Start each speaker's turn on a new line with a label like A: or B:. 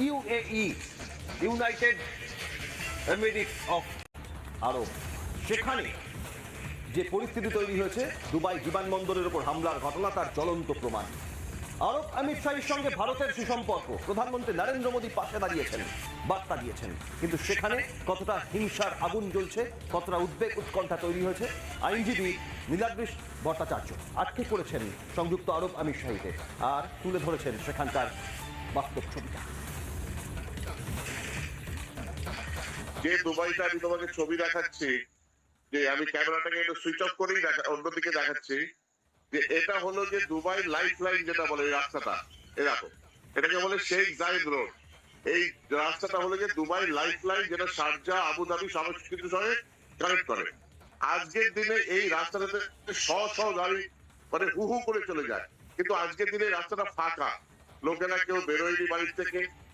A: UAE, United Emirates of আরব, সেখানে যে পরিস্থিতি তৈরি হয়েছে, দুবাই বিমানবন্দরের উপর হামলার ঘটনা তার জ্বলন্ত প্রমাণ। আরব আমির শাহীর সঙ্গে ভারতের সুসম্পর্ক, প্রধানমন্ত্রী নরেন্দ্র মোদী পাশে দাঁড়িয়েছেন, বার্তা দিয়েছেন, কিন্তু সেখানে কতটা হিংসার আগুন জ্বলছে, কতটা উদ্বেগ উৎকণ্ঠা তৈরি হয়েছে। আইনজীবী নীলাদ্রি ভট্টাচার্য আটকে পড়েছেন সংযুক্ত আরব আমির শাহীতে, আর তুলে ধরেছেন সেখানকার বাস্তব ছবিটা।
B: যে দুবাইটা আমি তোমাকে ছবি দেখাচ্ছি, যে আমি ক্যামেরাটাকে একটু সুইচ অফ করেই অন্যদিকে দেখাচ্ছি, যে এটা হলো যে দুবাই লাইফ লাইন যেটা বলে, এই রাস্তাটা এরকম, এটাকে বলে শেখ জায়েদ রোড। এই রাস্তাটা হলো যে দুবাই লাইফ লাইন, যেটা শারজাহ, আবুধাবি সমস্ত কিছু সঙ্গে কানেক্ট করে। আজকের দিনে এই রাস্তাটাতে শ শ গাড়ি মানে হু হু করে চলে যায়, কিন্তু আজকের দিনে রাস্তাটা ফাঁকা, লোকেরা কেউ বেরোয়নি বাড়ির থেকে,